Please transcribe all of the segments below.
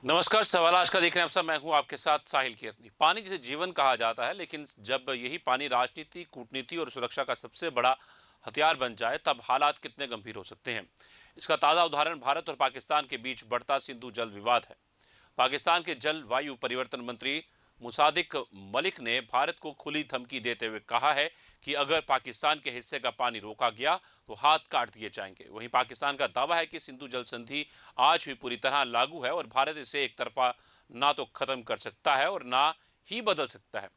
नमस्कार। सवाल आज का देख रहे हैं आप सब। मैं हूं आपके साथ साहिल केरनी। पानी जिसे जीवन कहा जाता है, लेकिन जब यही पानी राजनीति, कूटनीति और सुरक्षा का सबसे बड़ा हथियार बन जाए तब हालात कितने गंभीर हो सकते हैं। इसका ताज़ा उदाहरण भारत और पाकिस्तान के बीच बढ़ता सिंधु जल विवाद है। पाकिस्तान के जलवायु परिवर्तन मंत्री मुसादिक मलिक ने भारत को खुली धमकी देते हुए कहा है कि अगर पाकिस्तान के हिस्से का पानी रोका गया तो हाथ काट दिए जाएंगे। वहीं पाकिस्तान का दावा है कि सिंधु जल संधि आज भी पूरी तरह लागू है और भारत इसे एक तरफा ना तो खत्म कर सकता है और ना ही बदल सकता है।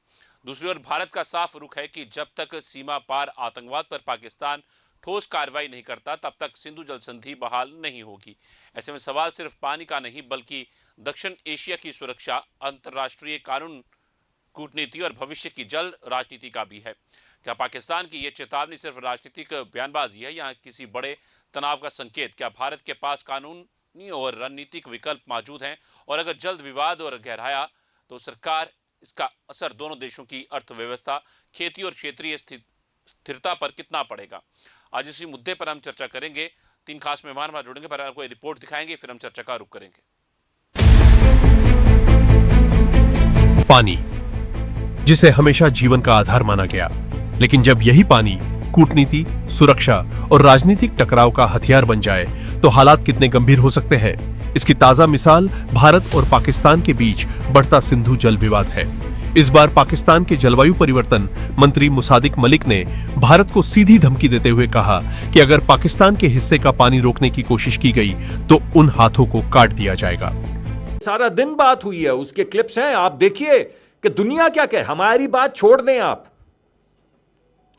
दूसरी ओर भारत का साफ रुख है कि जब तक सीमा पार आतंकवाद पर पाकिस्तान ठोस कार्रवाई नहीं करता तब तक सिंधु जल संधि बहाल नहीं होगी। ऐसे में सवाल सिर्फ पानी का नहीं बल्कि दक्षिण एशिया की सुरक्षा, अंतर्राष्ट्रीय कानून, कूटनीति और भविष्य की जल राजनीति का भी है। क्या पाकिस्तान की यह चेतावनी सिर्फ राजनीतिक बयानबाजी है या किसी बड़े तनाव का संकेत? क्या भारत के पास कानूनी और रणनीतिक विकल्प मौजूद हैं? और अगर जल्द विवाद और गहराया तो सरकार इसका असर दोनों देशों की अर्थव्यवस्था, खेती और क्षेत्रीय स्थिरता पर कितना पड़ेगा? आज इसी मुद्दे पर हम चर्चा करेंगे। 3 खास मेहमान हमारे जुड़ेंगे, पर आपको रिपोर्ट दिखाएंगे, फिर हम चर्चा का रुख करेंगे। पानी, जिसे हमेशा जीवन का आधार माना गया, लेकिन जब यही पानी कूटनीति, सुरक्षा और राजनीतिक टकराव का हथियार बन जाए तो हालात कितने गंभीर हो सकते हैं। इसकी ताजा मिसाल भारत और पाकिस्तान के बीच बढ़ता सिंधु जल विवाद है। इस बार पाकिस्तान के जलवायु परिवर्तन मंत्री मुसादिक मलिक ने भारत को सीधी धमकी देते हुए कहा कि अगर पाकिस्तान के हिस्से का पानी रोकने की कोशिश की गई तो उन हाथों को काट दिया जाएगा। सारा दिन बात हुई है, उसके क्लिप्स हैं, आप देखिए कि दुनिया क्या कहे। हमारी बात छोड़ दें, आप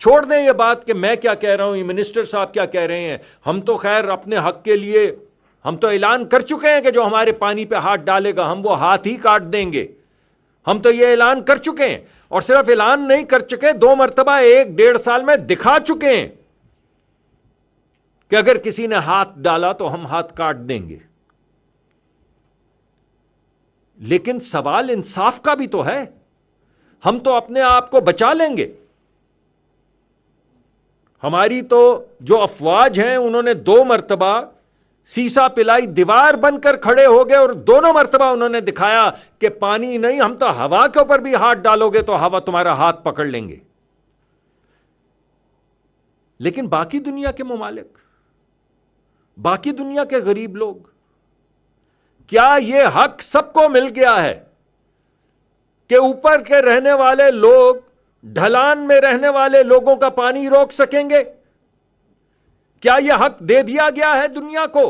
छोड़ दें ये बात कि मैं क्या कह रहा हूं, ये मिनिस्टर साहब क्या कह रहे हैं। हम तो खैर अपने हक के लिए हम तो ऐलान कर चुके हैं कि जो हमारे पानी पे हाथ डालेगा हम वो हाथ ही काट देंगे। हम तो ये ऐलान कर चुके हैं, और सिर्फ ऐलान नहीं कर चुके, 2 मरतबा 1-1.5 साल में दिखा चुके हैं कि अगर किसी ने हाथ डाला तो हम हाथ काट देंगे। लेकिन सवाल इंसाफ का भी तो है। हम तो अपने आप को बचा लेंगे। हमारी तो जो अफवाज हैं उन्होंने 2 मरतबा सीसा पिलाई दीवार बनकर खड़े हो गए और दोनों मरतबा उन्होंने दिखाया कि पानी नहीं, हम तो हवा के ऊपर भी हाथ डालोगे तो हवा तुम्हारा हाथ पकड़ लेंगे। लेकिन बाकी दुनिया के मुमालिक, बाकी दुनिया के गरीब लोग, क्या यह हक सबको मिल गया है कि ऊपर के रहने वाले लोग ढलान में रहने वाले लोगों का पानी रोक सकेंगे? क्या यह हक दे दिया गया है दुनिया को?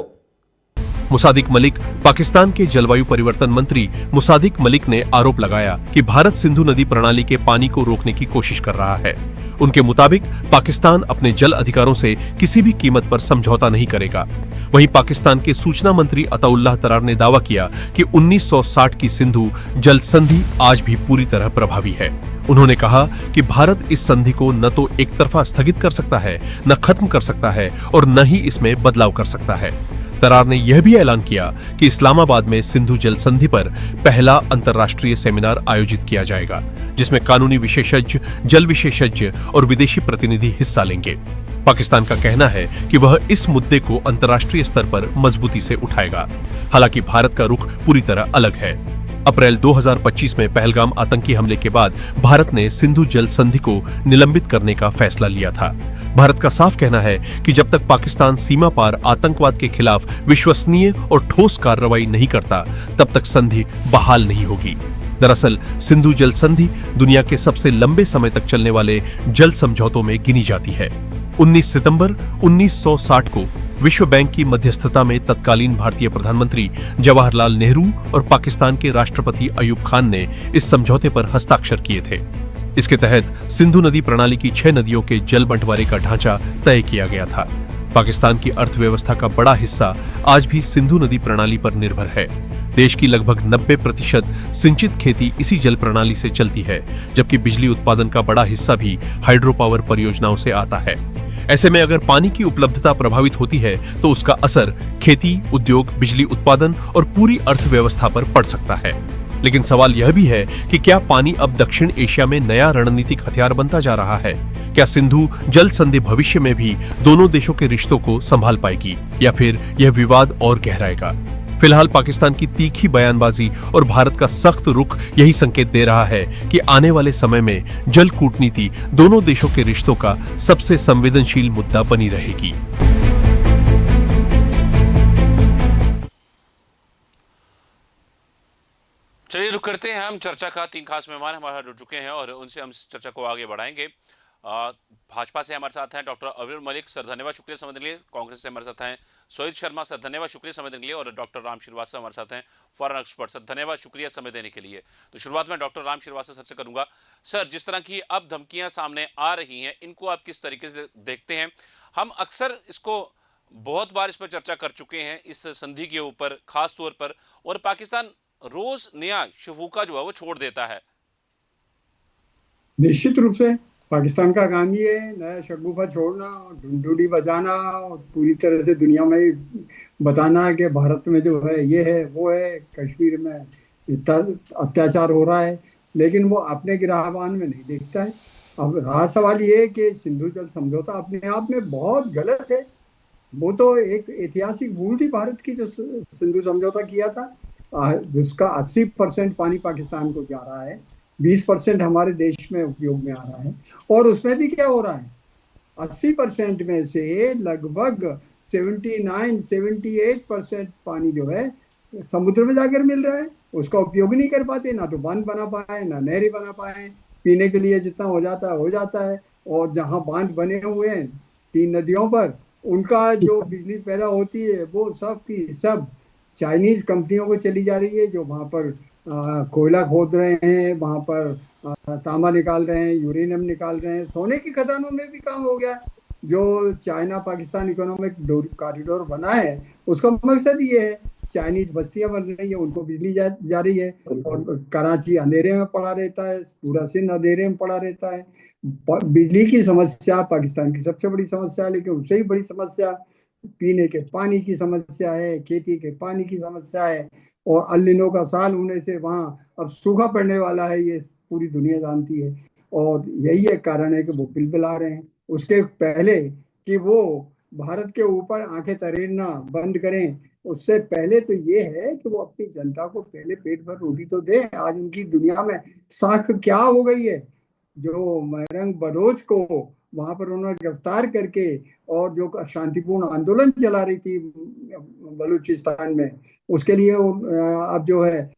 मुसादिक मलिक, पाकिस्तान के जलवायु परिवर्तन मंत्री मुसादिक मलिक ने आरोप लगाया कि भारत सिंधु नदी प्रणाली के पानी को रोकने की कोशिश कर रहा है। उनके मुताबिक पाकिस्तान अपने जल अधिकारों से किसी भी कीमत पर समझौता नहीं करेगा। वहीं पाकिस्तान के सूचना मंत्री अताउल्लाह तरार ने दावा किया कि 1960 की सिंधु जल संधि आज भी पूरी तरह प्रभावी है। उन्होंने कहा कि भारत इस संधि को न तो एक तरफा स्थगित कर सकता है, न खत्म कर सकता है और न ही इसमें बदलाव कर सकता है। तरार ने यह भी ऐलान किया कि इस्लामाबाद में सिंधु जल संधि पर पहला अंतर्राष्ट्रीय सेमिनार आयोजित किया जाएगा, जिसमें कानूनी विशेषज्ञ, जल विशेषज्ञ और विदेशी प्रतिनिधि हिस्सा लेंगे। पाकिस्तान का कहना है कि वह इस मुद्दे को अंतर्राष्ट्रीय स्तर पर मजबूती से उठाएगा। हालांकि भारत का रुख पूरी तरह अलग है। अप्रैल 2025 में पहलगाम आतंकी हमले के बाद भारत ने सिंधु जल संधि को निलंबित करने का फैसला लिया था। भारत का साफ कहना है कि जब तक पाकिस्तान सीमा पार आतंकवाद के खिलाफ विश्वसनीय और ठोस कार्रवाई नहीं करता तब तक संधि बहाल नहीं होगी। दरअसल सिंधु जल संधि दुनिया के सबसे लंबे समय तक चलने वाले जल समझौतों में गिनी जाती है। 19 सितंबर 1960 को विश्व बैंक की मध्यस्थता में तत्कालीन भारतीय प्रधानमंत्री जवाहरलाल नेहरू और पाकिस्तान के राष्ट्रपति अयूब खान ने इस समझौते पर हस्ताक्षर किए थे। इसके तहत सिंधु नदी प्रणाली की 6 नदियों के जल बंटवारे का ढांचा तय किया गया था। पाकिस्तान की अर्थव्यवस्था का बड़ा हिस्सा आज भी सिंधु नदी प्रणाली पर निर्भर है। देश की लगभग 90% सिंचित खेती इसी जल प्रणाली से चलती है, जबकि बिजली उत्पादन का बड़ा हिस्सा भी हाइड्रो पावर परियोजनाओं से आता है। ऐसे में अगर पानी की उपलब्धता प्रभावित होती है तो उसका असर खेती, उद्योग, बिजली उत्पादन और पूरी अर्थव्यवस्था पर पड़ सकता है। लेकिन सवाल यह भी है कि क्या पानी अब दक्षिण एशिया में नया रणनीतिक हथियार बनता जा रहा है? क्या सिंधु जल संधि भविष्य में भी दोनों देशों के रिश्तों को संभाल पाएगी या फिर यह विवाद और गहराएगा? फिलहाल पाकिस्तान की तीखी बयानबाजी और भारत का सख्त रुख यही संकेत दे रहा है कि आने वाले समय में जल कूटनीति दोनों देशों के रिश्तों का सबसे संवेदनशील मुद्दा बनी रहेगी। चलिए रुक करते हैं हम चर्चा का। 3 खास मेहमान हमारे साथ जुड़ चुके हैं और उनसे हम चर्चा को आगे बढ़ाएंगे। भाजपा से हमारे साथ हैं डॉक्टर अव्वल मलिक, सर धन्यवाद शुक्रिया समय देने के लिए। कांग्रेस से हमारे साथ हैं सोहित शर्मा, सर धन्यवाद शुक्रिया समय देने के लिए। और डॉक्टर राम श्रीवास्तव हमारे साथ हैं फॉरेन एक्सपर्ट, सर धन्यवाद शुक्रिया समय देने के लिए। तो शुरुआत में डॉक्टर राम श्रीवास्तव सर से करूंगा। सर, जिस तरह की अब धमकियां सामने आ रही हैं, इनको आप किस तरीके से देखते हैं? हम अक्सर इसको बहुत बार इस पर चर्चा कर चुके हैं, इस संधि के ऊपर खास तौर पर, और पाकिस्तान रोज नया शगुफा जो है वो छोड़ देता है। निश्चित रूप से पाकिस्तान का काम ही है नया शगुफा छोड़ना और ढूंढूडी बजाना और पूरी तरह से दुनिया में बताना कि भारत में जो है ये है वो है, कश्मीर में इतना अत्याचार हो रहा है, लेकिन वो अपने गिराहबान में नहीं देखता है। अब रहा सवाल ये है कि सिंधु जल समझौता अपने आप में बहुत गलत है। वो तो एक ऐतिहासिक भूल थी भारत की, जो सिंधु समझौता किया था, जिसका 80% पानी पाकिस्तान को जा रहा है, 20% हमारे देश में उपयोग में आ रहा है। और उसमें भी क्या हो रहा है, 80% में से लगभग 78% पानी जो है समुद्र में जाकर मिल रहा है, उसका उपयोग नहीं कर पाते, ना तो बांध बना पाए ना नहरें बना पाए। पीने के लिए जितना हो जाता है। और जहाँ बांध बने हुए हैं 3 नदियों पर, उनका जो बिजली पैदा होती है वो सब की सब चाइनीज कंपनियों को चली जा रही है, जो वहाँ पर कोयला खोद रहे हैं, वहाँ पर तांबा निकाल रहे हैं, यूरेनियम निकाल रहे हैं, सोने की खदानों में भी काम हो गया। जो चाइना पाकिस्तान इकोनॉमिक कॉरिडोर बना है, उसका मकसद ये है, चाइनीज बस्तियां बन रही है, उनको बिजली जा रही है, और कराची अंधेरे में पड़ा रहता है, पूरा सिंध अंधेरे में पड़ा रहता है। बिजली की समस्या पाकिस्तान की सबसे बड़ी समस्या है, लेकिन उससे ही बड़ी समस्या पीने के पानी की समस्या है, खेती के पानी की समस्या है। और अल नीनो का साल होने से वहाँ अब सूखा पड़ने वाला है, ये पूरी दुनिया जानती है। और यही एक कारण है कि वो बिलबिला रहे हैं। उसके पहले कि वो भारत के ऊपर आंखें तरेरना बंद करें, उससे पहले तो ये है कि वो अपनी जनता को पहले पेट भर रोटी तो दे। आज उनकी दुनिया में साख क्या हो गई है, जो महरंग बलोच को वहां पर उन्होंने गिरफ्तार करके और जो शांतिपूर्ण आंदोलन चला रही थी बलूचिस्तान में, उसके लिए अब जो है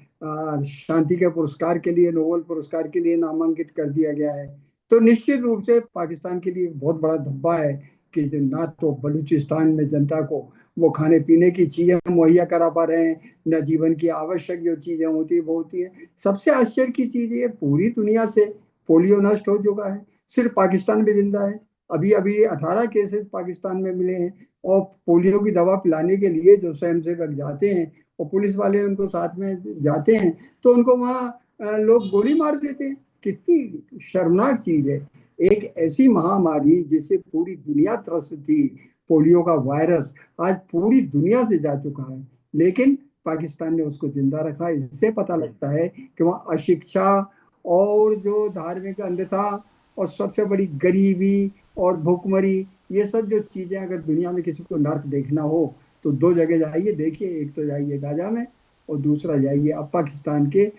शांति के पुरस्कार के लिए, नोबेल पुरस्कार के लिए नामांकित कर दिया गया है। तो निश्चित रूप से पाकिस्तान के लिए बहुत बड़ा धब्बा है कि ना तो बलूचिस्तान में जनता को वो खाने पीने की चीजें मुहैया करा पा रहे हैं, न जीवन की आवश्यक जो चीजें होती है वो होती है। सबसे आश्चर्य की चीज ये, पूरी दुनिया से पोलियो नष्ट हो चुका है, सिर्फ पाकिस्तान में जिंदा है। अभी 18 केसेस पाकिस्तान में मिले हैं, और पोलियो की दवा पिलाने के लिए जो स्वयंसेवक जाते हैं और पुलिस वाले उनको साथ में जाते हैं, तो उनको वहाँ लोग गोली मार देते हैं। कितनी शर्मनाक चीज है। एक ऐसी महामारी जिससे पूरी दुनिया त्रस्त थी, पोलियो का वायरस आज पूरी दुनिया से जा चुका है, लेकिन पाकिस्तान ने उसको जिंदा रखा। इससे पता लगता है कि वहाँ अशिक्षा और जो धार्मिक अंधता और सबसे बड़ी गरीबी और भूखमरी, ये सब जो चीजें, अगर दुनिया में किसी को नर्क देखना हो तो 2 जगह जाइए, देखिए। एक तो जाइए गाजा में, और दूसरा जाइए अब पाकिस्तान के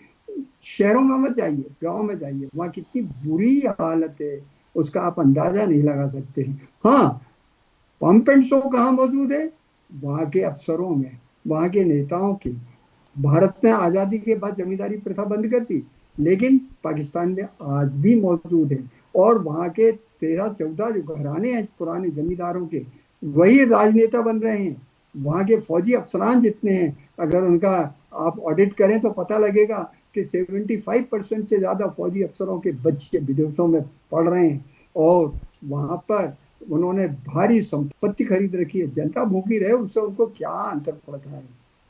शहरों में मत जाइए, गाँव में जाइए। वहाँ कितनी बुरी हालत है, उसका आप अंदाजा नहीं लगा सकते हैं। हाँ, पंप एंड शो कहाँ मौजूद है? वहाँ के अफसरों में, वहाँ के नेताओं की। भारत ने आज़ादी के बाद जमींदारी प्रथा बंद कर दी, लेकिन पाकिस्तान में आज भी मौजूद है। और वहाँ के 13-14 जो घराने हैं पुराने जमींदारों के, वही राजनेता बन रहे हैं। वहाँ के फौजी अफसरान जितने हैं, अगर उनका आप ऑडिट करें तो पता लगेगा कि 75% से ज़्यादा फौजी अफसरों के बच्चे विदेशों में पढ़ रहे हैं, और वहाँ पर उन्होंने भारी संपत्ति खरीद रखी है। जनता भूखी रहे, उससे उनको क्या अंतर पड़ता है?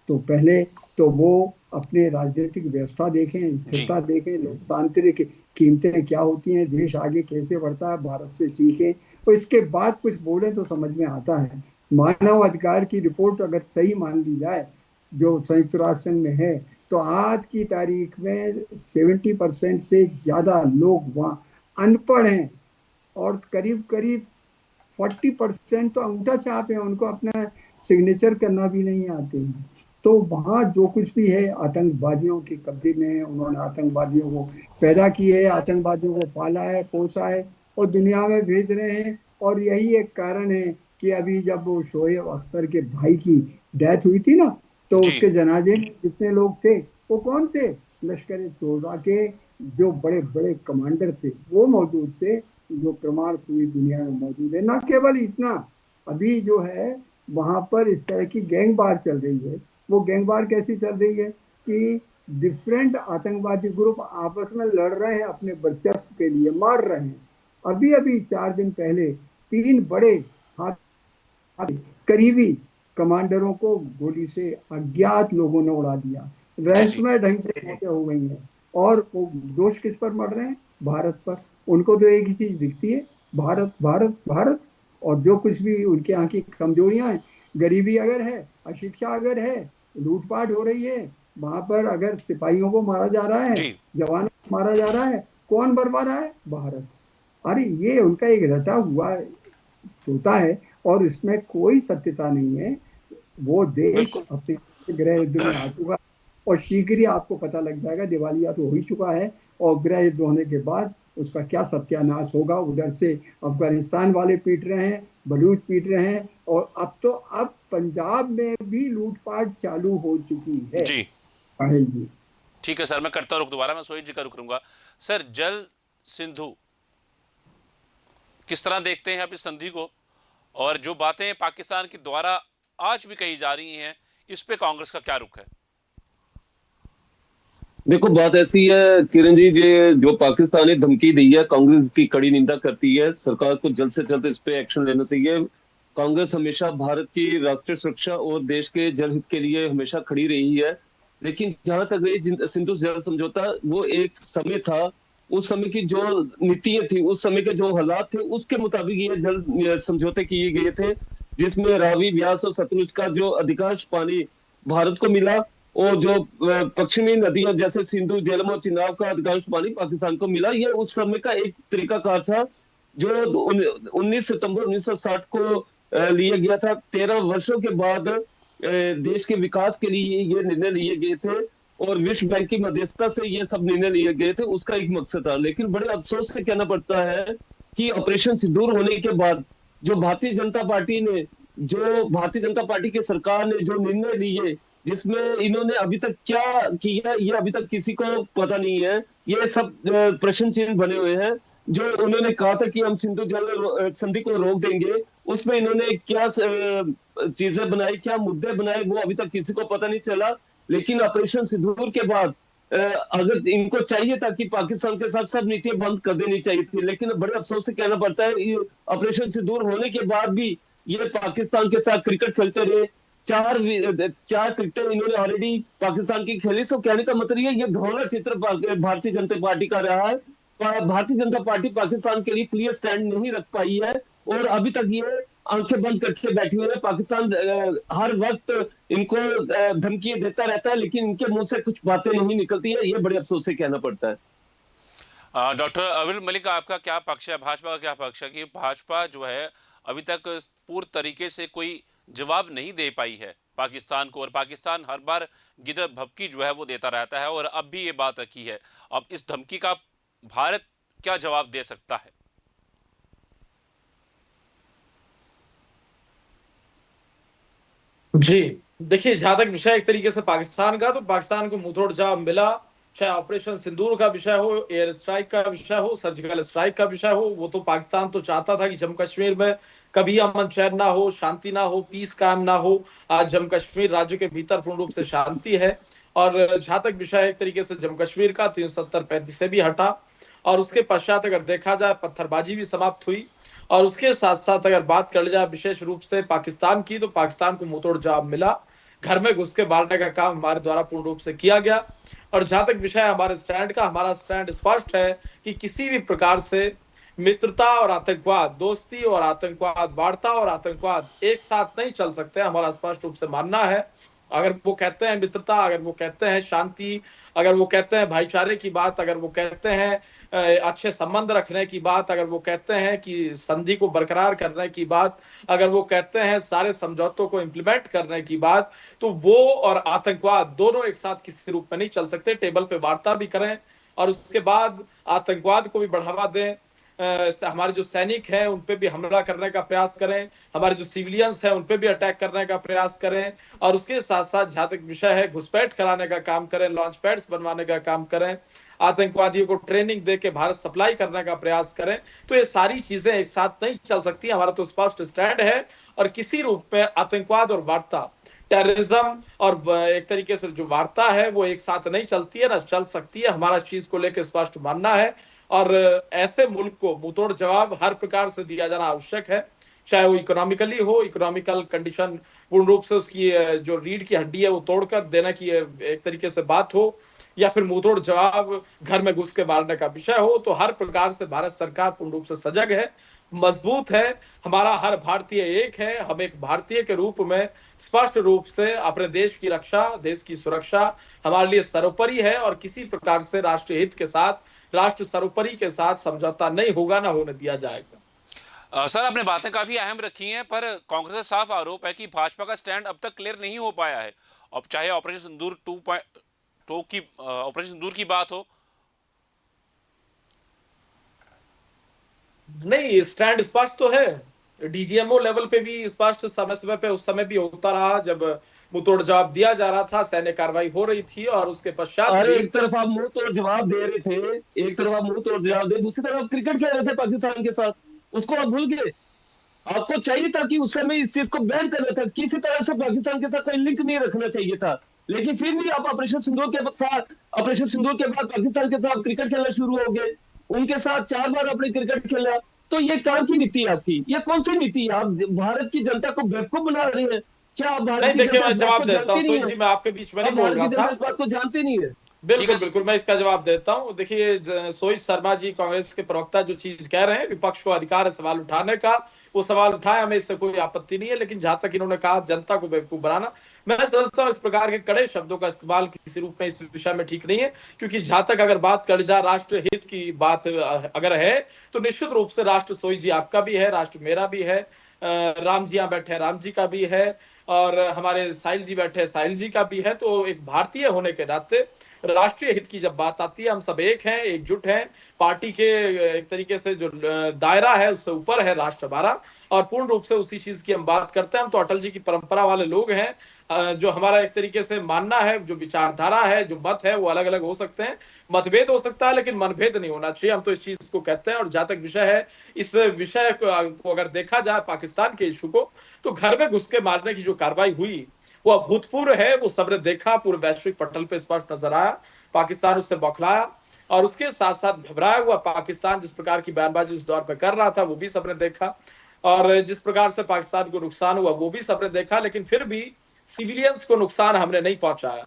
तो पहले तो वो अपने राजनीतिक व्यवस्था देखें, स्थिरता देखें, लोकतांत्रिक कीमतें क्या होती हैं, देश आगे कैसे बढ़ता है, भारत से सीखें, और इसके बाद कुछ बोले तो समझ में आता है। मानव अधिकार की रिपोर्ट अगर सही मान ली जाए जो संयुक्त राष्ट्र संघ में है, तो आज की तारीख में 70% से ज़्यादा लोग वहाँ अनपढ़ हैं, और करीब 40% तो अंगूठा छाप है, उनको अपना सिग्नेचर करना भी नहीं आते हैं। तो वहाँ जो कुछ भी है आतंकवादियों के कब्जे में है। उन्होंने आतंकवादियों को पैदा किए है, आतंकवादियों को पाला है, पोसा है और दुनिया में भेज रहे हैं। और यही एक कारण है कि अभी जब वो शोएब अख्तर के भाई की डेथ हुई थी ना, तो जी उसके जनाजे में जितने लोग थे वो कौन थे? लश्कर तोयबा के जो बड़े बड़े कमांडर थे वो मौजूद थे, जो प्रमाण पूरी दुनिया में मौजूद है। ना केवल इतना, अभी जो है वहां पर इस तरह की गैंगवार चल रही है। वो गैंगवार कैसी चल रही है कि डिफरेंट आतंकवादी ग्रुप आपस में लड़ रहे हैं, अपने वर्चस्व के लिए मार रहे हैं। अभी अभी 4 दिन पहले 3 बड़े करीबी कमांडरों को गोली से अज्ञात लोगों ने उड़ा दिया, जी जी रहस्यमय ढंग से मौतें हो गई हैं। और वो दोष किस पर मर रहे हैं? भारत पर। उनको तो एक ही चीज दिखती है, भारत भारत भारत। और जो कुछ भी उनके यहाँ की कमजोरियां हैं, गरीबी अगर है, अशिक्षा अगर है, लूटपाट हो रही है, वहां पर अगर सिपाहियों को मारा जा रहा है, जी जवानों को मारा जा रहा है, कौन मरवा रहा है? भारत। अरे ये उनका एक रटा हुआ होता है और इसमें कोई सत्यता नहीं है। वो देश बिल्कुल। अपने गृह युद्ध में आ चुका है और शीघ्र ही आपको पता लग जाएगा, दिवालिया तो हो ही चुका है। और गृह युद्ध होने के बाद उसका क्या सत्यानाश होगा। उधर से अफगानिस्तान वाले पीट रहे हैं, बलूच पीट रहे हैं, और अब पंजाब में भी लूटपाट चालू हो चुकी है। जी साहिल जी। ठीक है सर, मैं करता हूँ रुक, दोबारा मैं सोई जी का रुक लूंगा। सर, जल सिंधु किस तरह देखते हैं आप इस संधि को, और जो बातें पाकिस्तान के द्वारा आज भी कही जा रही हैं, इस पे कांग्रेस का क्या रुख है? देखो, बात ऐसी है किरण जी, जो पाकिस्तान ने धमकी दी है, कांग्रेस की कड़ी निंदा करती है। सरकार को जल्द से जल्द इस पे एक्शन लेना चाहिए। कांग्रेस हमेशा भारत की राष्ट्रीय सुरक्षा और देश के जनहित के लिए हमेशा खड़ी रही है। लेकिन जहां तक रही सिंधु जल समझौता, वो एक समय था, उस समय की जो नीतियां थी, उस समय के जो हालात थे, उसके मुताबिक ये जल समझौते किए गए थे, जिसमें रावी, ब्यास और सतलुज का जो अधिकांश पानी भारत को मिला, और जो पश्चिमी नदियां जैसे सिंधु, झेलम और चिनाब का अधिकांश पानी पाकिस्तान को मिला। ये उस समय का एक तरीकाकार था जो 19 सितंबर 1960 को लिया गया था। 13 वर्षों के बाद देश के विकास के लिए ये निर्णय लिए गए थे और विश्व बैंक की मध्यस्थता से ये सब निर्णय लिए गए थे। उसका एक मकसद था। लेकिन बड़े अफसोस से कहना पड़ता है कि ऑपरेशन सिंदूर होने के बाद जो भारतीय जनता पार्टी की सरकार ने जो निर्णय लिए, जिसमें इन्होंने अभी तक क्या किया ये अभी तक किसी को पता नहीं है। ये सब प्रश्न चिन्ह बने हुए हैं। जो उन्होंने कहा था कि हम सिंधु जल संधि को रोक देंगे, उसमें इन्होंने क्या चीजें बनाई, क्या मुद्दे बनाए, वो अभी तक किसी को पता नहीं चला। लेकिन ऑपरेशन सिंदूर के बाद अगर इनको चाहिए था कि पाकिस्तान के साथ सब नीतियां बंद कर देनी चाहिए थी, लेकिन बड़े अफसोस से कहना पड़ता है ऑपरेशन सिंदूर होने के बाद भी ये पाकिस्तान के साथ क्रिकेट खेलते रहे। चार क्रिकेट इन्होंने ऑलरेडी पाकिस्तान की खेली। सो कहने का मतलब ये धोना चित्र भारतीय जनता पार्टी का रहा है। भारतीय जनता पार्टी पाकिस्तान के लिए क्लियर स्टैंड नहीं रख पाई है और अभी तक ये आंखें बंद करके बैठी हुई है। पाकिस्तान हर वक्त इनको धमकियां देता रहता है, लेकिन इनके मुंह से कुछ बातें नहीं निकलती है। ये बड़े अफसोस से कहना पड़ता है। डॉक्टर अविल मलिक, आपका क्या पक्ष है, भाजपा का क्या पक्ष है कि भाजपा जो है अभी तक पूर्ण तरीके से कोई जवाब नहीं दे पाई है पाकिस्तान को, और पाकिस्तान हर बार गिदड़ भभकी जो है वो देता रहता है, और अब भी ये बात रखी है। अब इस धमकी का भारत क्या जवाब दे सकता है? जी, देखिए, जहां तक विषय एक तरीके से पाकिस्तान का, तो पाकिस्तान को मुंहतोड़ जवाब मिला। चाहे ऑपरेशन सिंदूर का विषय हो, एयर स्ट्राइक का विषय हो, सर्जिकल स्ट्राइक का विषय हो, वो तो पाकिस्तान तो चाहता था कि जम्मू कश्मीर में कभी अमन चैन ना हो, शांति ना हो, पीस कायम ना हो। आज जम्मू कश्मीर राज्य के भीतर पूर्ण रूप से शांति है। और जहां तक विषय एक तरीके से जम्मू कश्मीर का 370-35 से भी हटा, और उसके पश्चात अगर देखा जाए पत्थरबाजी भी समाप्त हुई। और उसके साथ साथ अगर बात कर जाए विशेष रूप से पाकिस्तान की, तो पाकिस्तान को मुंहतोड़ जवाब मिला। घर में घुस के मारने का काम हमारे द्वारा पूर्ण रूप से किया गया। और जहां तक विषय हमारे स्टैंड का, हमारा स्टैंड स्पष्ट है कि किसी भी प्रकार से मित्रता और आतंकवाद, दोस्ती और आतंकवाद, वार्ता और आतंकवाद एक साथ नहीं चल सकते। हमारा स्पष्ट रूप से मानना है, अगर वो कहते हैं मित्रता, अगर वो कहते हैं शांति, अगर वो कहते हैं भाईचारे की बात, अगर वो कहते हैं अच्छे संबंध रखने की बात, अगर वो कहते हैं कि संधि को बरकरार करने की बात, अगर वो कहते हैं सारे समझौतों को इंप्लीमेंट करने की बात, तो वो और आतंकवाद दोनों एक साथ किसी रूप में नहीं चल सकते। टेबल पे वार्ता भी करें और उसके बाद आतंकवाद को भी बढ़ावा दें, हमारे जो सैनिक हैं उन पे भी हमला करने का प्रयास करें, हमारे जो सिविलियंस हैं उन पे भी अटैक करने का प्रयास करें, और उसके साथ साथ जहां तक विषय है घुसपैठ कराने का काम करें, लॉन्च पैड्स बनवाने का काम करें, आतंकवादियों को ट्रेनिंग दे के भारत सप्लाई करने का प्रयास करें। तो ये सारी चीजें एक साथ नहीं चल सकती। हमारा तो स्पष्ट स्टैंड है और किसी रूप में आतंकवाद और वार्ता, टेररिज्म और एक तरीके से जो वार्ता है वो एक साथ नहीं चलती है, ना चल सकती है। हमारा इस चीज को लेकर स्पष्ट मानना है और ऐसे मुल्क को मुंहतोड़ जवाब हर प्रकार से दिया जाना आवश्यक है, चाहे वो इकोनॉमिकली हो, इकोनॉमिकल कंडीशन पूर्ण रूप से उसकी जो रीढ़ की हड्डी है वो तोड़कर देने की एक तरीके से बात हो, या फिर मुंहतोड़ जवाब घर में घुस के मारने का विषय हो। तो हर प्रकार से भारत सरकार पूर्ण रूप से सजग है, मजबूत है। हमारा हर भारतीय एक है। हम एक भारतीय के रूप में स्पष्ट रूप से अपने देश की रक्षा, देश की सुरक्षा हमारे लिए सर्वोपरि है और किसी प्रकार से राष्ट्रीय हित के साथ, राष्ट्र सर्वोपरि के साथ समझौता नहीं होगा, ना होने दिया जाएगा। सर, आपने बातें काफी अहम रखी हैं, पर कांग्रेस का साफ आरोप है कि भाजपा का स्टैंड अब तक क्लियर नहीं हो पाया है। अब चाहे ऑपरेशन सिंदूर 2.2 की ऑपरेशन सिंदूर की बात हो। नहीं, स्टैंड स्पष्ट तो है। डीजीएमओ लेवल पे भी स्पष्ट समय समय पे उस समय भी होता रहा जब मुंहतोड़ जवाब दिया जा रहा था, सैन्य कार्रवाई हो रही थी और उसके पश्चात अरे भी एक तरफ आप मुंह तोड़ जवाब दे रहे थे, एक तरफ आप मुंह तोड़ जवाब दे, दूसरी तरफ आप क्रिकेट खेल रहे थे पाकिस्तान के साथ, उसको आप भूल गए। आपको चाहिए था कि उस समय इस चीज को बैन करना था, किसी तरह से पाकिस्तान के साथ कोई लिंक नहीं रखना चाहिए था, लेकिन फिर भी आप ऑपरेशन सिंदूर के बाद पाकिस्तान के साथ क्रिकेट खेलना शुरू हो गए, उनके साथ 4 बार आपने क्रिकेट खेला। तो ये कहाँ की नीति है आपकी? ये कौन सी नीति है? आप भारत की जनता को बेवकूफ बना रहे हैं। क्या आप भारत नहीं, की देखिए जनता मैं इस बात जवाब को देता हूँ जानती नहीं सोई है? जी, मैं आपके बीच में आप नहीं बोल भारत रहा की जनता था। इस बात को जानती नहीं है। बिल्कुल है। बिल्कुल, मैं इसका जवाब देता हूं। देखिए, सोई शर्मा जी कांग्रेस के प्रवक्ता जो चीज कह रहे हैं, विपक्ष को अधिकार है सवाल उठाने का, वो सवाल उठाए, हमें इससे कोई आपत्ति नहीं है। लेकिन जहां तक इन्होंने कहा जनता को बेवकूफ बनाना, मैं समझता हूं इस प्रकार के कड़े शब्दों का इस्तेमाल किसी रूप में इस विषय में ठीक नहीं है। क्योंकि जहां तक अगर बात कर जा राष्ट्र हित की बात अगर है, तो निश्चित रूप से राष्ट्र सोई जी आपका भी है, राष्ट्र मेरा भी है, राम जी यहाँ बैठे हैं, राम जी का भी है, और हमारे साहिल जी बैठे हैं, साहिल जी का भी है। तो एक भारतीय होने के नाते राष्ट्रीय हित की जब बात आती है, हम सब एक हैं, एकजुट हैं। पार्टी के एक तरीके से जो दायरा है उससे ऊपर है राष्ट्र हमारा, और पूर्ण रूप से उसी चीज की हम बात करते हैं। हम तो अटल जी की परंपरा वाले लोग हैं। जो हमारा एक तरीके से मानना है, जो विचारधारा है, जो मत है, वो अलग अलग हो सकते हैं, मतभेद हो सकता है, लेकिन मनभेद नहीं होना चाहिए। हम तो इस चीज को कहते हैं। और जहां तक विषय है, इस विषय को अगर देखा जाए पाकिस्तान के इशू को, तो घर में घुस के मारने की जो कार्रवाई हुई वो अभूतपूर्व है। वो सबने देखा, पूरे वैश्विक पटल पे स्पष्ट नजर आया। पाकिस्तान उससे बौखलाया, और उसके साथ साथ घबराया हुआ पाकिस्तान जिस प्रकार की बयानबाजी उस दौर पर कर रहा था वो भी सबने देखा, और जिस प्रकार से पाकिस्तान को नुकसान हुआ वो भी सबने देखा। लेकिन फिर भी सिविलियंस को नुकसान हमने नहीं पहुंचाया।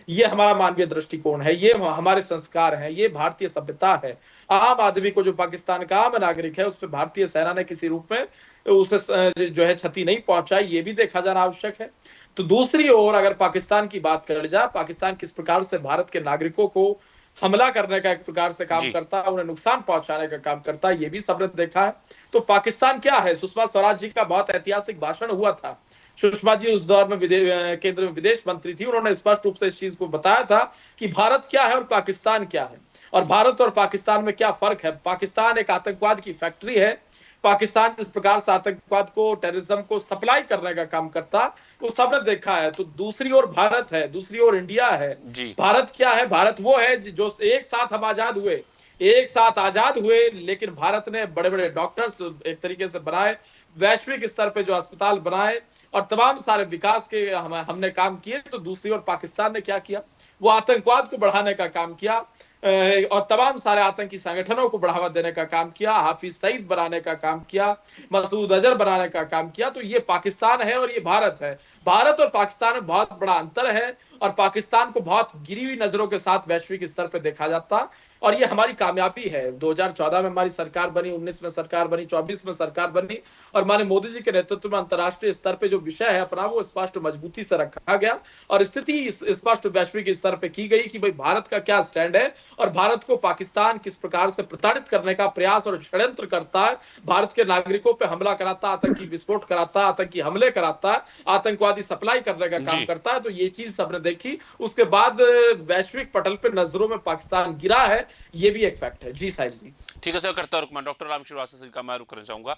ये हमारा मानवीय दृष्टिकोण है, ये हमारे संस्कार हैं, ये भारतीय सभ्यता है। आम आदमी को, जो पाकिस्तान का आम नागरिक है, उस पर भारतीय सेना ने किसी रूप में उसे जो है क्षति नहीं पहुंचाई, ये भी देखा जाना आवश्यक है। तो दूसरी ओर अगर पाकिस्तान की बात कर जाए, पाकिस्तान किस प्रकार से भारत के नागरिकों को हमला करने का एक प्रकार से काम करता है, उन्हें नुकसान पहुंचाने का काम करता है, ये भी सबने देखा है। तो पाकिस्तान क्या है? सुषमा स्वराज जी का बहुत ऐतिहासिक भाषण हुआ था। सुषमा जी उस दौर में केंद्र में विदेश मंत्री थी। उन्होंने स्पष्ट रूप से इस चीज को बताया था कि भारत क्या है और पाकिस्तान क्या है, और भारत और पाकिस्तान में क्या फर्क है। पाकिस्तान एक आतंकवाद की फैक्ट्री है। पाकिस्तान जिस प्रकार से आतंकवाद को, टेररिज्म को सप्लाई करने का काम करता, वो सबने देखा है। तो दूसरी ओर भारत है, दूसरी ओर इंडिया है। भारत क्या है? भारत वो है जो एक साथ हम आजाद हुए, एक साथ आजाद हुए, लेकिन भारत ने बड़े बड़े डॉक्टर्स एक तरीके से बनाए, वैश्विक स्तर पे जो अस्पताल बनाए, और तमाम सारे विकास के हमने काम किए। तो दूसरी ओर पाकिस्तान ने क्या किया? वो आतंकवाद को बढ़ाने का काम किया, और तमाम सारे आतंकी संगठनों को बढ़ावा देने का काम किया, हाफिज सईद बनाने का काम किया, मसूद अजहर बनाने का काम किया। तो ये पाकिस्तान है और ये भारत है। भारत और पाकिस्तान में बहुत बड़ा अंतर है, और पाकिस्तान को बहुत गिरी हुई नजरों के साथ वैश्विक स्तर पर देखा जाता। और ये हमारी कामयाबी है। 2014 में हमारी सरकार बनी, 19 में सरकार बनी, 24 में सरकार बनी, और माननीय मोदी जी के नेतृत्व में अंतर्राष्ट्रीय स्तर पे जो विषय है अपना वो स्पष्ट मजबूती से रखा गया और स्थिति स्पष्ट वैश्विक स्तर पे की गई कि भाई भारत का क्या स्टैंड है और भारत को पाकिस्तान किस प्रकार से प्रताड़ित करने का प्रयास और षड्यंत्र करता है, भारत के नागरिकों पे हमला कराता, आतंकी विस्फोट कराता, आतंकी हमले कराता है, आतंकवादी सप्लाई करने का काम जी करता है। तो ये चीज सबने देखी, उसके बाद वैश्विक पटल पे नजरों में पाकिस्तान गिरा है, ये भी एक फैक्ट है। जी साहिब जी। ठीक है सर, करता रुकमा डॉक्टर राम श्रीवास्तव का मैं रुक करना चाहूंगा।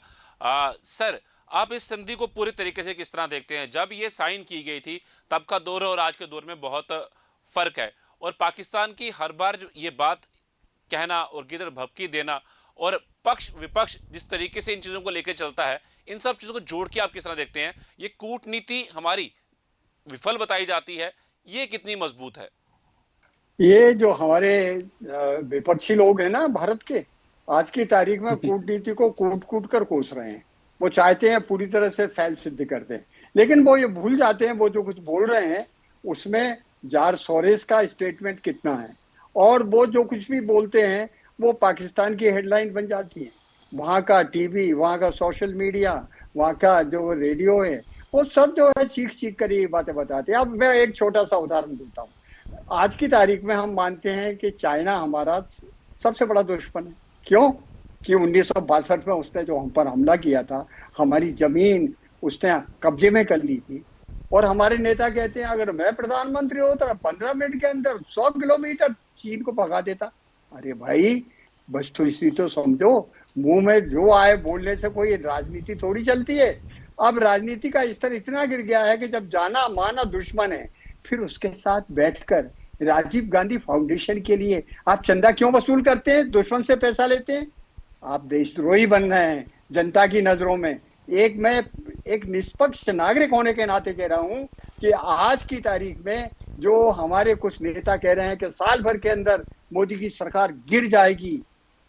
सर, आप इस संधि को पूरी तरीके से किस तरह देखते हैं? जब ये साइन की गई थी तब का दौर और आज के दौर में बहुत फर्क है, और पाकिस्तान की हर बार ये बात कहना और किधर भभकी देना और पक्ष विपक्ष जिस तरीके से इन चीजों को लेकर चलता है, इन सब चीजों को जोड़ के आप किस तरह देखते हैं? ये कूटनीति हमारी विफल बताई जाती है, ये कितनी मजबूत है? ये जो हमारे विपक्षी लोग हैं ना भारत के, आज की तारीख में कूटनीति को कूट कूट कर कोस रहे हैं। वो चाहते हैं पूरी तरह से फैल सिद्ध कर दें, लेकिन वो ये भूल जाते हैं वो जो कुछ बोल रहे हैं उसमें जॉर्ज सोरेस का स्टेटमेंट कितना है, और वो जो कुछ भी बोलते हैं वो पाकिस्तान की हेडलाइन बन जाती है। वहाँ का टीवी, वहाँ का सोशल मीडिया, वहाँ का जो रेडियो है, वो सब जो है चीख चीख कर ये बातें बताते हैं। अब मैं एक छोटा सा उदाहरण देता हूँ। आज की तारीख में हम मानते हैं कि चाइना हमारा सबसे बड़ा दुश्मन है। क्यों? कि 1962 में उसने जो हम पर हमला किया था, हमारी जमीन उसने कब्जे में कर ली थी, और हमारे नेता कहते हैं अगर मैं प्रधानमंत्री होता तो 15 मिनट के अंदर 100 किलोमीटर चीन को भगा देता। अरे भाई, बस तो इसी तो समझो, मुंह में जो आए बोलने से कोई राजनीति थोड़ी चलती है। अब राजनीति का स्तर इतना गिर गया है कि जब जाना माना दुश्मन है, फिर उसके साथ बैठकर राजीव गांधी फाउंडेशन के लिए आप चंदा क्यों वसूल करते हैं? दुश्मन से पैसा लेते हैं। आप देशद्रोही बन रहे हैं जनता की नजरों में। मैं एक निष्पक्ष नागरिक होने के नाते कह रहा हूं कि आज की तारीख में जो हमारे कुछ नेता कह रहे हैं कि साल भर के अंदर मोदी की सरकार गिर जाएगी,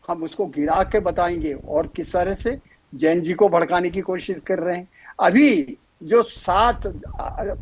हम उसको गिरा के बताएंगे। और किस तरह से जैन जी को भड़काने की कोशिश कर रहे हैं। अभी जो 7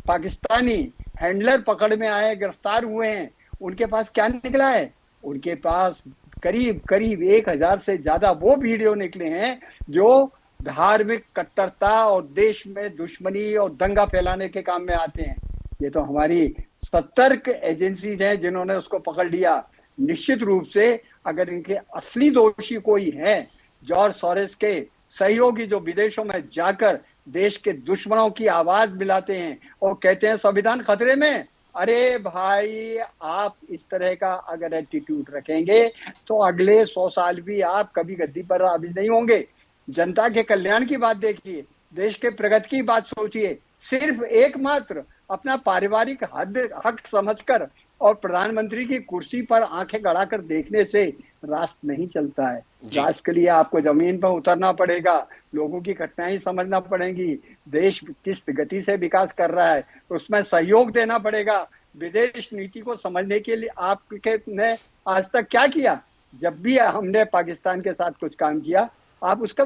पाकिस्तानी हैंडलर पकड़ में आए, गिरफ्तार हुए हैं, उनके पास क्या निकला है? उनके पास करीब करीब 1000 से ज्यादा वो वीडियो निकले हैं जो धार्मिक कट्टरता और देश में दुश्मनी और दंगा फैलाने के काम में आते हैं। ये तो हमारी सतर्क एजेंसीज हैं जिन्होंने उसको पकड़ लिया। निश्चित रूप से अगर इनके असली दोषी कोई है, जॉर्ज सोरेस के सहयोगी जो विदेशों में जाकर देश के दुश्मनों की आवाज मिलाते हैं और कहते हैं संविधान खतरे में, अरे भाई, आप इस तरह का अगर एटीट्यूड रखेंगे तो अगले 100 साल भी आप कभी गद्दी पर काबिज नहीं होंगे। जनता के कल्याण की बात देखिए, देश के प्रगति की बात सोचिए। सिर्फ एकमात्र अपना पारिवारिक हक समझकर और प्रधानमंत्री की कुर्सी पर आंखें गड़ाकर देखने से राष्ट्र नहीं चलता है। राष्ट्र के लिए आपको जमीन पर उतरना पड़ेगा, लोगों की कठिनाई समझना पड़ेगी, देश किस गति से विकास कर रहा है उसमें सहयोग देना पड़ेगा। विदेश नीति को समझने के लिए आपके ने आज तक क्या किया? जब भी हमने पाकिस्तान के साथ कुछ काम किया, आप उसका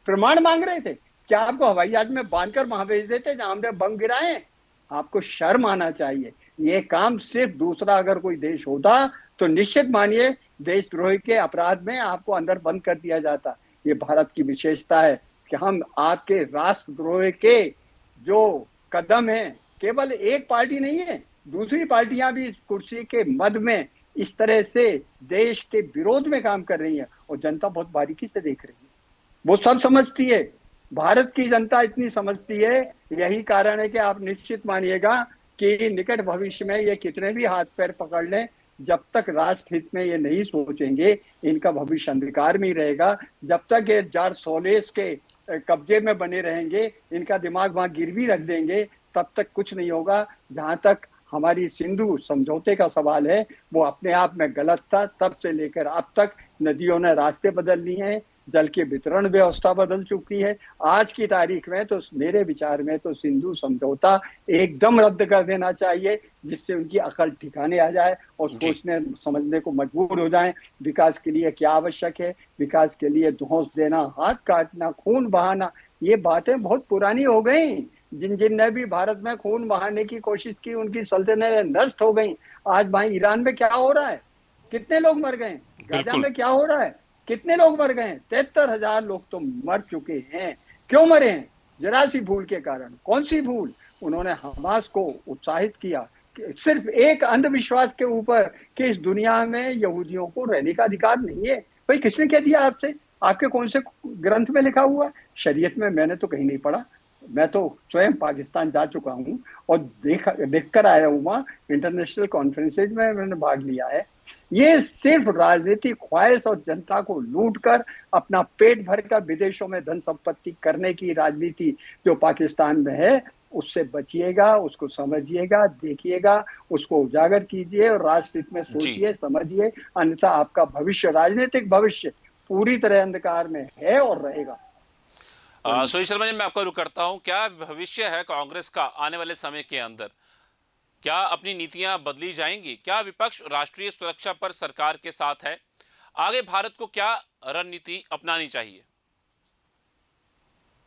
प्रमाण मांग रहे थे। क्या आपको हवाई जहाज में बांधकर वहां भेज देते जहां हमने बम गिराए? आपको शर्म आना चाहिए। ये काम सिर्फ दूसरा अगर कोई देश होता तो निश्चित मानिए देशद्रोही के अपराध में आपको अंदर बंद कर दिया जाता। ये भारत की विशेषता है कि हम आपके राष्ट्रद्रोह के जो कदम है, केवल एक पार्टी नहीं है, दूसरी पार्टियां भी इस कुर्सी के मद में इस तरह से देश के विरोध में काम कर रही है और जनता बहुत बारीकी से देख रही है। वो सब समझती है, भारत की जनता इतनी समझती है। यही कारण है कि आप निश्चित मानिएगा कि निकट भविष्य में ये कितने भी हाथ पैर पकड़ लें, जब तक राष्ट्र हित में ये नहीं सोचेंगे, इनका भविष्य अंधकार में ही रहेगा। जब तक ये जॉर्ज सोरेस के कब्जे में बने रहेंगे, इनका दिमाग वहां गिरवी रख देंगे, तब तक कुछ नहीं होगा। जहां तक हमारी सिंधु समझौते का सवाल है, वो अपने आप में गलत था। तब से लेकर अब तक नदियों ने रास्ते बदल लिए हैं, जल की वितरण व्यवस्था बदल चुकी है। आज की तारीख में तो मेरे विचार में तो सिंधु समझौता एकदम रद्द कर देना चाहिए, जिससे उनकी अकल ठिकाने आ जाए और सोचने समझने को मजबूर हो जाएं। विकास के लिए क्या आवश्यक है? विकास के लिए धौंस देना, हाथ काटना, खून बहाना, ये बातें बहुत पुरानी हो गई। जिन जिन ने भी भारत में खून बहाने की कोशिश की, उनकी सल्तनतें नष्ट हो गई। आज भाई ईरान में क्या हो रहा है? कितने लोग मर गए? गाजा बिल्कुल। में क्या हो रहा है? कितने लोग मर गए? 73,000 लोग तो मर चुके हैं। क्यों मरे हैं? जरा सी भूल के कारण। कौन सी भूल? उन्होंने हमास को उत्साहित किया सिर्फ एक अंधविश्वास के ऊपर कि इस दुनिया में यहूदियों को रहने का अधिकार नहीं है। भाई किसने कह दिया आपसे? आपके कौन से ग्रंथ में लिखा हुआ है? शरीयत में मैंने तो कहीं नहीं पढ़ा। मैं तो स्वयं पाकिस्तान जा चुका हूँ और देख कर आया हूँ, वहाँ इंटरनेशनल कॉन्फ्रेंसेज में मैंने भाग लिया है। ये सिर्फ राजनीतिक ख्वाहिश और जनता को लूट कर अपना पेट भर कर विदेशों में धन संपत्ति करने की राजनीति जो पाकिस्तान में है, उससे बचिएगा, उसको समझिएगा, देखिएगा, उसको उजागर कीजिए और राष्ट्रहित में सोचिए, समझिए, अन्यथा आपका भविष्य, राजनीतिक भविष्य पूरी तरह अंधकार में है और रहेगा। सोई शर्मा जी, मैं आपका रुख करता हूं। क्या भविष्य है कांग्रेस का आने वाले समय के अंदर? क्या अपनी नीतियां बदली जाएंगी? क्या विपक्ष राष्ट्रीय सुरक्षा पर सरकार के साथ है? आगे भारत को क्या रणनीति अपनानी चाहिए?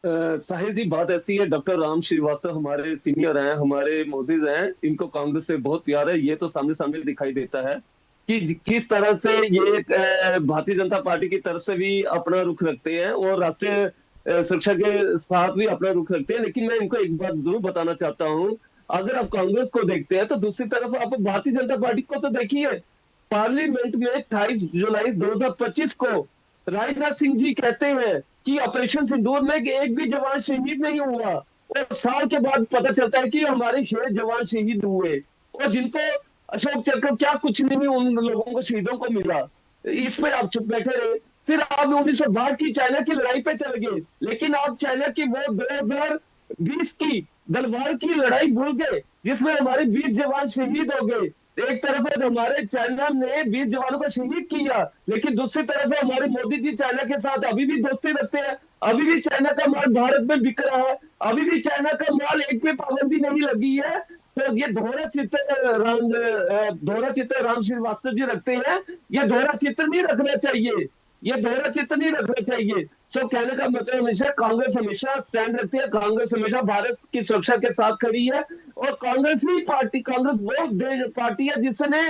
साहिल जी, बात ऐसी है, डॉक्टर राम श्रीवास्तव हमारे सीनियर हैं, हमारे मोजिज हैं, इनको कांग्रेस से बहुत प्यार है। ये तो सामने सामने दिखाई देता है कि किस तरह से ये भारतीय जनता पार्टी की तरफ से भी अपना रुख रखते हैं और राष्ट्रीय सुरक्षा के साथ भी अपना रुख रखते हैं। लेकिन मैं इनको एक बात जरूर बताना चाहता हूँ, अगर आप कांग्रेस को देखते हैं तो दूसरी तरफ आप भारतीय जनता पार्टी को तो देखिए। पार्लियामेंट में 28 जुलाई 2025 को राजनाथ सिंह जी कहते हैं कि ऑपरेशन सिंदूर में एक भी जवान शहीद नहीं हुआ, और साल के बाद पता चलता है कि हमारे 6 जवान शहीद हुए, और जिनको अशोक चक्र क्या कुछ नहीं उन लोगों को, शहीदों को मिला। इसमें आप चुप बैठे रहे। फिर आप 1962 की चाइना की लड़ाई पे चले गए, लेकिन आप चाइना की वो 2020 की गलवान की लड़ाई भूल गए जिसमें हमारे 20 जवान शहीद हो गए। एक तरफ है हमारे चाइना ने 20 जवानों को शहीद किया, लेकिन दूसरी तरफ है हमारे मोदी जी चाइना के साथ अभी भी दोस्ती रखते हैं। अभी भी चाइना का माल भारत में बिक रहा है, अभी भी चाइना का माल एक पे पाबंदी नहीं लगी है। तो ये दोहरा चित्र राम श्रीवास्तव जी रखते हैं। ये दोहरा चित्र नहीं रखना चाहिए, ये दोहरा चित्र नहीं रखना चाहिए। सो कहने का मतलब हमेशा कांग्रेस हमेशा स्टैंड रखती है, कांग्रेस हमेशा भारत की सुरक्षा के साथ खड़ी है, और कांग्रेस वो पार्टी है जिसने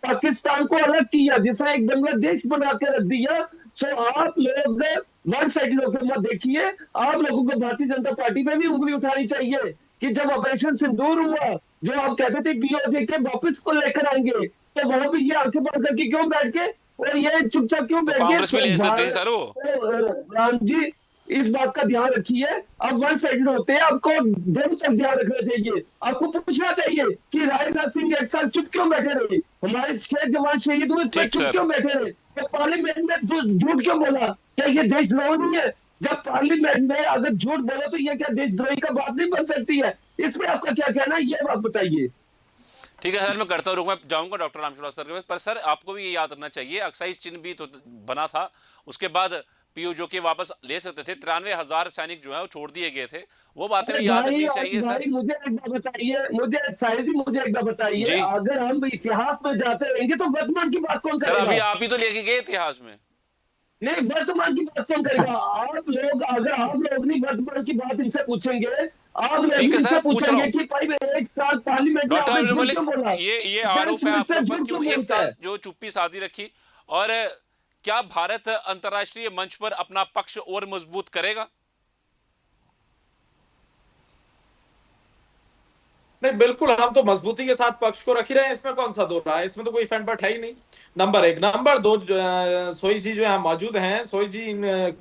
पाकिस्तान को अलग किया, जिसने एक बांग्लादेश बना के रख दिया। सो आप लोग वन साइड लोग मत देखिए, आप लोगों को भारतीय जनता पार्टी पे भी उंगली उठानी चाहिए कि जब ऑपरेशन सिंदूर हुआ, जो आप कहते थे बीओजे के वापस को लेकर आएंगे, तो वहां पर ये आंखें बंद करके क्यों बैठ के और ये चुपचाप क्यों बैठ गए? कांग्रेस में ले सकते हैं सर वो। राम जी, इस बात का ध्यान रखिए। आप वन साइडेड होते हैं, आपको दोनों तक ध्यान रखना चाहिए। आपको पूछना चाहिए कि राजनाथ सिंह एक साल चुप क्यों बैठे रहे, हमारे 6 जवान शहीद हुए, चुप क्यों बैठे रहे? तो पार्लियामेंट में झूठ क्यों बोला? क्या ये देशद्रोह नहीं है? जब पार्लियामेंट में अगर झूठ बोला तो ये क्या देशद्रोही का बात नहीं बन सकती है? इसमें आपका क्या कहना है, ये बात बताइए। ठीक है सर, मैं करता हूँ, मैं जाऊंगा डॉक्टर राम श्रीवास्तव सर के। पर सर आपको भी ये याद रखना चाहिए, एक्साइज चिन्ह भी तो बना था, उसके बाद पीयू जो कि वापस ले सकते थे, 93,000 सैनिक जो है वो छोड़ दिए गए थे। वो बातें भी याद रखनी चाहिए सर। मुझे एक बात बताइए, मुझे एक बात बताइए, अगर हम इतिहास में जाते रहेंगे तो वर्तमान की बात कौन करेगा? सर अभी आप ही तो लेके गए इतिहास में। नहीं, वर्तमान की बात कौन करेगा? आप लोग, अगर आप लोग नहीं वर्तमान की बात इनसे पूछेंगे, आप लोग इनसे पूछेंगे कि भाई एक साल पार्लियामेंट में आपने झूठ क्यों बोला? ये आरोप है आपके ऊपर, क्यों एक साल जो चुप्पी साधी रखी? और क्या भारत अंतर्राष्ट्रीय मंच पर अपना पक्ष और मजबूत करेगा? नहीं, बिल्कुल, हम तो मजबूती के साथ पक्ष को रख ही रहे हैं, इसमें कौन सा दो रहा है, इसमें तो कोई फैन बट है ही नहीं। नंबर 1। नंबर 2, सोई जी जो यहाँ मौजूद हैं, सोई जी इन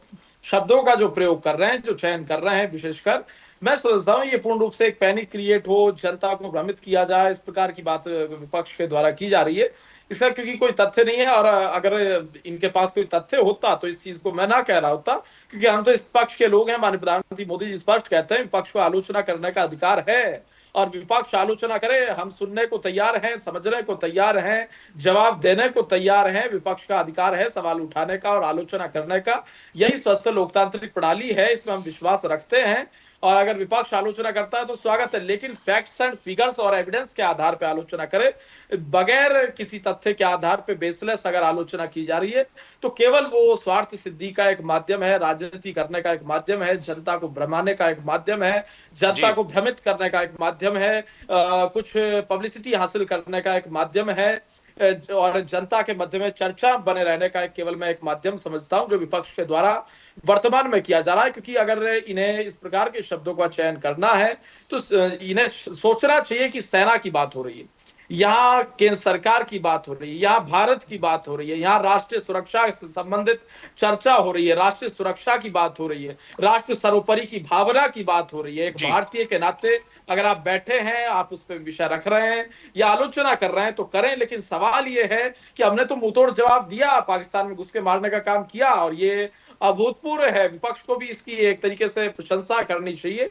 शब्दों का जो प्रयोग कर रहे हैं, जो चयन कर रहे हैं, विशेषकर मैं समझता हूँ ये पूर्ण रूप से एक पैनिक क्रिएट हो, जनता को भ्रमित किया जाए, इस प्रकार की बात विपक्ष के द्वारा की जा रही है। इसका क्योंकि कोई तथ्य नहीं है, और अगर इनके पास कोई तथ्य होता तो इस चीज को मैं ना कह रहा होता, क्योंकि हम तो इस पक्ष के लोग हैं। माननीय प्रधानमंत्री मोदी जी स्पष्ट कहते हैं विपक्ष को आलोचना करने का अधिकार है, और विपक्ष आलोचना करे, हम सुनने को तैयार हैं, समझने को तैयार हैं, जवाब देने को तैयार हैं। विपक्ष का अधिकार है सवाल उठाने का और आलोचना करने का, यही स्वस्थ लोकतांत्रिक प्रणाली है, इसमें हम विश्वास रखते हैं। और अगर विपक्ष आलोचना करता है तो स्वागत है, लेकिन फैक्ट्स एंड फिगर्स और एविडेंस के आधार पर आलोचना करे, बगैर किसी तथ्य के आधार पर बेसलेस अगर आलोचना की जा रही है तो केवल वो स्वार्थ सिद्धि का एक माध्यम है, राजनीति करने का एक माध्यम है, जनता को भ्रमाने का एक माध्यम है, जनता को भ्रमित करने का एक माध्यम है, कुछ पब्लिसिटी हासिल करने का एक माध्यम है। और जनता के मध्य में चर्चा बने रहने का केवल मैं एक माध्यम समझता हूं जो विपक्ष के द्वारा वर्तमान में किया जा रहा है। क्योंकि अगर इन्हें इस प्रकार के शब्दों का चयन करना है तो इन्हें सोचना चाहिए कि सेना की बात हो रही है, यहाँ केंद्र सरकार की बात हो रही है, यहाँ भारत की बात हो रही है, यहाँ राष्ट्रीय सुरक्षा से संबंधित चर्चा हो रही है, राष्ट्रीय सुरक्षा की बात हो रही है, राष्ट्र सर्वोपरि की भावना की बात हो रही है। एक जी भारतीय के नाते अगर आप बैठे हैं, आप उस पर विषय रख रहे हैं या आलोचना कर रहे हैं तो करें, लेकिन सवाल ये है कि हमने तो मुंहतोड़ जवाब दिया, पाकिस्तान में घुस के मारने का काम किया और ये अभूतपूर्व है। विपक्ष को भी इसकी एक तरीके से प्रशंसा करनी चाहिए,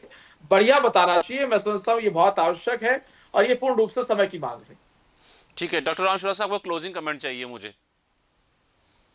बढ़िया बताना चाहिए। मैं समझता हूँ ये बहुत आवश्यक है और ये पूर्ण रूप से समय की मांग है। ठीक है डॉक्टर राम श्रीवास्तव साहब, आपको क्लोजिंग कमेंट चाहिए मुझे।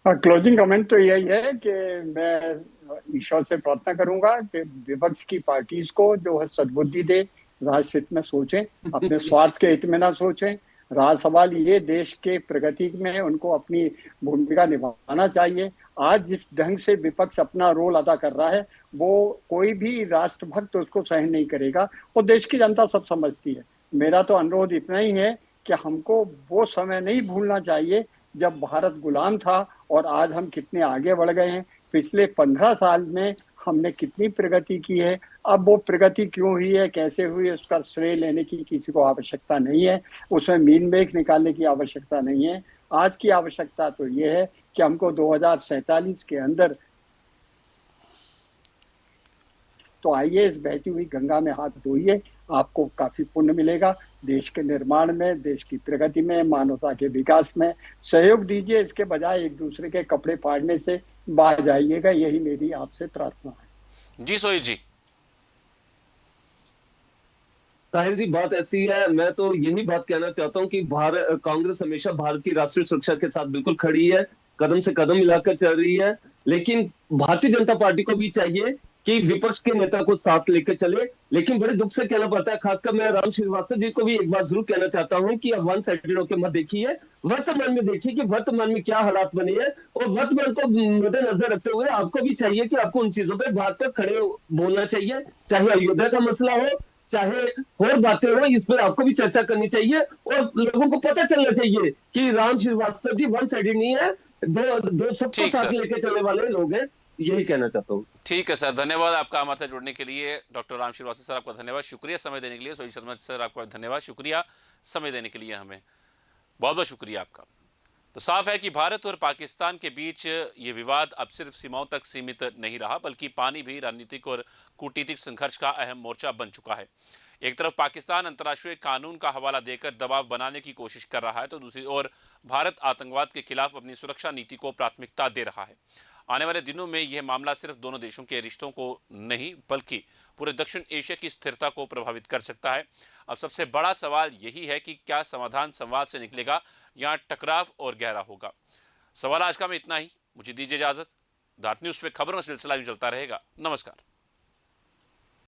क्लोजिंग कमेंट तो यही है कि मैं ईश्वर से प्रार्थना करूंगा कि विपक्ष की पार्टीज को जो है सद्बुद्धि दे, राष्ट्र हित में सोचें, अपने स्वार्थ के हित में ना सोचें। राज सवाल ये देश के प्रगति में उनको अपनी भूमिका निभाना चाहिए। आज जिस ढंग से विपक्ष अपना रोल अदा कर रहा है वो कोई भी राष्ट्रभक्त उसको सहन नहीं करेगा, वो देश की जनता सब समझती है। मेरा तो अनुरोध इतना ही है कि हमको वो समय नहीं भूलना चाहिए जब भारत गुलाम था और आज हम कितने आगे बढ़ गए हैं। पिछले 15 साल में हमने कितनी प्रगति की है। अब वो प्रगति क्यों हुई है, कैसे हुई है, उसका श्रेय लेने की किसी को आवश्यकता नहीं है, उसमें मीन मेख निकालने की आवश्यकता नहीं है। आज की आवश्यकता तो ये है कि हमको 2047 के अंदर तो आइए इस बहती हुई गंगा में हाथ धोइए, आपको काफी पुण्य मिलेगा। देश के निर्माण में, देश की प्रगति में, मानवता के विकास में सहयोग दीजिए, इसके बजाय एक दूसरे के कपड़े फाड़ने से बाज आइएगा। यही मेरी आपसे प्रार्थना है। जी सोहित जी। ताहिर जी, बात ऐसी है, मैं तो यही बात कहना चाहता हूँ कि भारत कांग्रेस हमेशा भारत की राष्ट्रीय सुरक्षा के साथ बिल्कुल खड़ी है, कदम से कदम मिलाकर चल रही है। लेकिन भारतीय जनता पार्टी को भी चाहिए कि विपक्ष के नेता को साथ लेकर चले। लेकिन बड़े दुख से कहना पड़ता है, खासकर मैं राम श्रीवास्तव जी को भी एक बात जरूर कहना चाहता हूं कि अब वन साइडेड होकर मत देखिए, वर्तमान में देखिए कि वर्तमान में क्या हालात बने हैं और वर्तमान को मद्देनजर रखते हुए आपको भी चाहिए कि आपको उन चीजों पर बात पर खड़े बोलना चाहिए। चाहे अयोध्या का मसला हो, चाहे और बातें हो, इस पर आपको भी चर्चा करनी चाहिए और लोगों को पता चलना चाहिए कि राम श्रीवास्तव जी वन साइडेड नहीं है, दो सबको ठीक साथ सर, लेके चलने वाले लोग हैं। यही कहना चाहता हूँ। ठीक है सर, धन्यवाद आपका हमारे साथ जुड़ने के लिए। डॉक्टर राम श्रीवास्तव सर आपका धन्यवाद, शुक्रिया समय देने के लिए। सोहित शर्मा सर आपका धन्यवाद, शुक्रिया समय देने के लिए, हमें बहुत बहुत शुक्रिया आपका। तो साफ है कि भारत और पाकिस्तान के बीच ये विवाद अब सिर्फ सीमाओं तक सीमित नहीं रहा, बल्कि पानी भी राजनीतिक और कूटनीतिक संघर्ष का अहम मोर्चा बन चुका है। एक तरफ पाकिस्तान अंतर्राष्ट्रीय कानून का हवाला देकर दबाव बनाने की कोशिश कर रहा है, तो दूसरी ओर भारत आतंकवाद के खिलाफ अपनी सुरक्षा नीति को प्राथमिकता दे रहा है। आने वाले दिनों में यह मामला सिर्फ दोनों देशों के रिश्तों को नहीं बल्कि पूरे दक्षिण एशिया की स्थिरता को प्रभावित कर सकता है। अब सबसे बड़ा सवाल यही है कि क्या समाधान संवाद से निकलेगा या टकराव और गहरा होगा। सवाल आज का में इतना ही, मुझे दीजिए इजाजत। भारत न्यूज़ पे खबरों का सिलसिला यूं चलता रहेगा। नमस्कार।